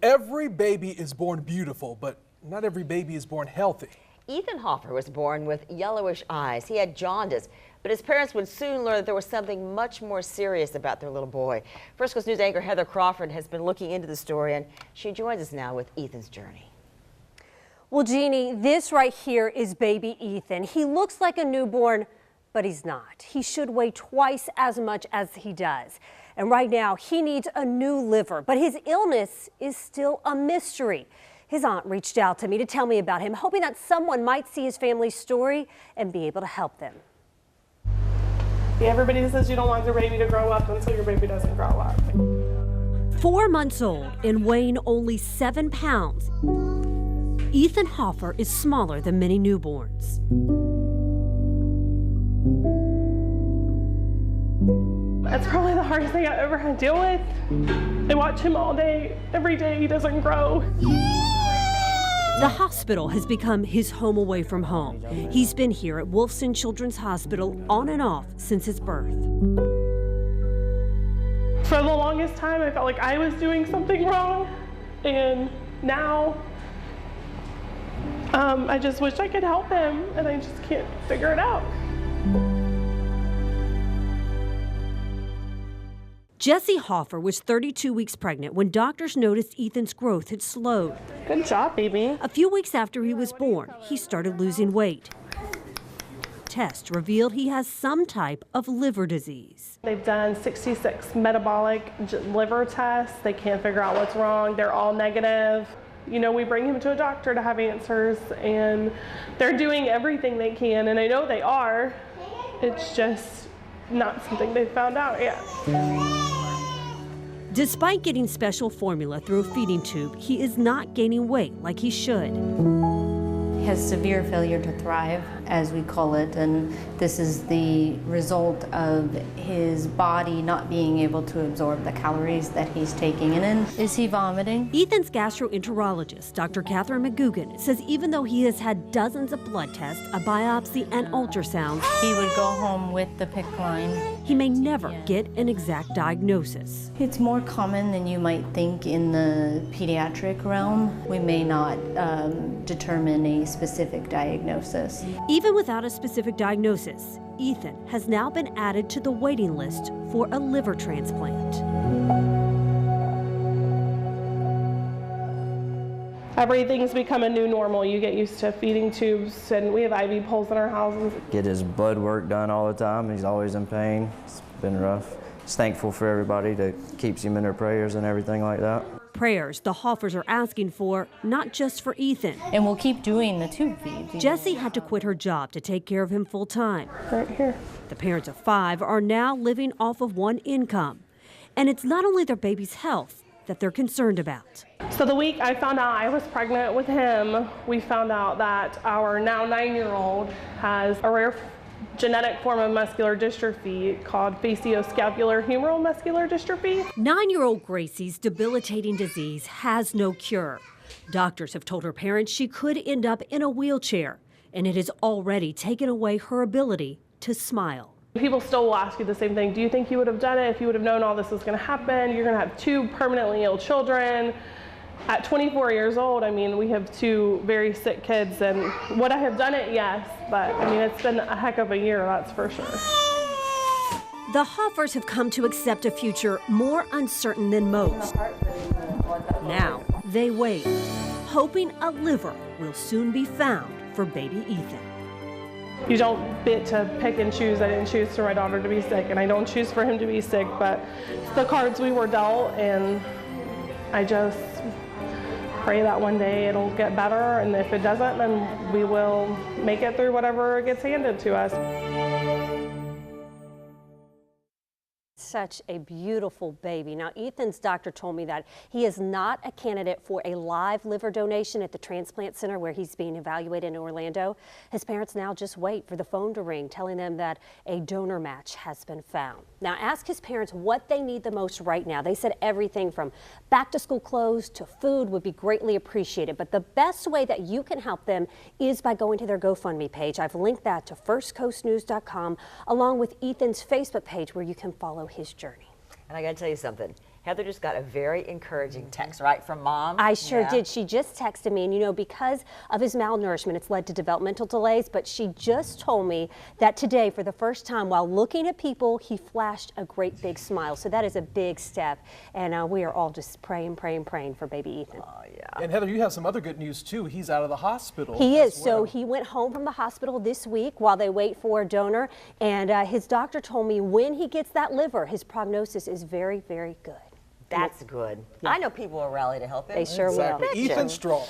Every baby is born beautiful, but not every baby is born healthy. Ethan Hoeffer was born with yellowish eyes. He had jaundice, but his parents would soon learn that there was something much more serious about their little boy. First Coast News anchor Heather Crawford has been looking into the story, and she joins us now with Ethan's journey. Well, Jeannie, this right here is baby Ethan. He looks like a newborn, but he's not. He should weigh twice as much as he does. And right now, he needs a new liver, but his illness is still a mystery. His aunt reached out to me to tell me about him, hoping that someone might see his family's story and be able to help them. Yeah, everybody says you don't want your baby to grow up until your baby doesn't grow up. 4 months old and weighing only 7 pounds, Ethan Hoeffer is smaller than many newborns. That's probably the hardest thing I've ever had to deal with. I watch him all day, every day he doesn't grow. The hospital has become his home away from home. He's been here at Wolfson Children's Hospital on and off since his birth. For the longest time, I felt like I was doing something wrong, and now I just wish I could help him, and I just can't figure it out. Jessy Hoeffer was 32 weeks pregnant when doctors noticed Ethan's growth had slowed. Good job, baby. A few weeks after he was born, he started losing weight. Tests revealed he has some type of liver disease. They've done 66 metabolic liver tests. They can't figure out what's wrong. They're all negative. You know, we bring him to a doctor to have answers, and they're doing everything they can, and I know they are. It's just not something they've found out yet. Despite getting special formula through a feeding tube, he is not gaining weight like he should. He has severe failure to thrive, as we call it, and this is the result of his body not being able to absorb the calories that he's taking in. Is he vomiting? Ethan's gastroenterologist, Dr. Catherine McGugan, says even though he has had dozens of blood tests, a biopsy, and ultrasounds, He would go home with the PICC line. he may never get an exact diagnosis. It's more common than you might think in the pediatric realm. We may not determine a specific diagnosis. Even without a specific diagnosis, Ethan has now been added to the waiting list for a liver transplant. Everything's become a new normal. You get used to feeding tubes, and we have IV poles in our houses. Get his blood work done all the time. He's always in pain. It's been rough. Just thankful for everybody that keeps him in their prayers and everything like that. Prayers the Hoeffers are asking for, not just for Ethan. And we'll keep doing the tube feeds. Jessy had to quit her job to take care of him full time. Right here. The parents of 5 are now living off of one income. And it's not only their baby's health that they're concerned about. So the week I found out I was pregnant with him, we found out that our now 9-year-old has a rare genetic form of muscular dystrophy called facioscapulohumeral muscular dystrophy. 9-year-old Gracie's debilitating disease has no cure. Doctors have told her parents she could end up in a wheelchair, and it has already taken away her ability to smile. People still will ask you the same thing. Do you think you would have done it if you would have known all this was going to happen? You're going to have 2 permanently ill children. At 24 years old, I mean, we have 2 very sick kids, and would I have done it? Yes, but I mean, it's been a heck of a year, that's for sure. The Hoeffers have come to accept a future more uncertain than most. Now they wait, hoping a liver will soon be found for baby Ethan. You don't get to pick and choose. I didn't choose for my daughter to be sick, and I don't choose for him to be sick, but it's the cards we were dealt, and I just pray that one day it'll get better, and if it doesn't, then we will make it through whatever gets handed to us. Such a beautiful baby. Now, Ethan's doctor told me that he is not a candidate for a live liver donation at the transplant center where he's being evaluated in Orlando. His parents now just wait for the phone to ring, telling them that a donor match has been found. Now, ask his parents what they need the most right now. They said everything from back to school clothes to food would be greatly appreciated. But the best way that you can help them is by going to their GoFundMe page. I've linked that to firstcoastnews.com along with Ethan's Facebook page where you can follow his journey. And I got to tell you something. Heather just got a very encouraging text, right, from Mom? I sure Yeah. did. She just texted me, and you know, because of his malnourishment, it's led to developmental delays, but she just told me that today, for the first time, while looking at people, he flashed a great big smile. So that is a big step, and we are all just praying for baby Ethan. Oh, yeah. And Heather, you have some other good news too. He's out of the hospital. He as is. well. So he went home from the hospital this week while they wait for a donor, and his doctor told me when he gets that liver, his prognosis is very, very good. That's good. I know people will rally to help him. They sure will. Exactly. Betcha. Ethan Strong.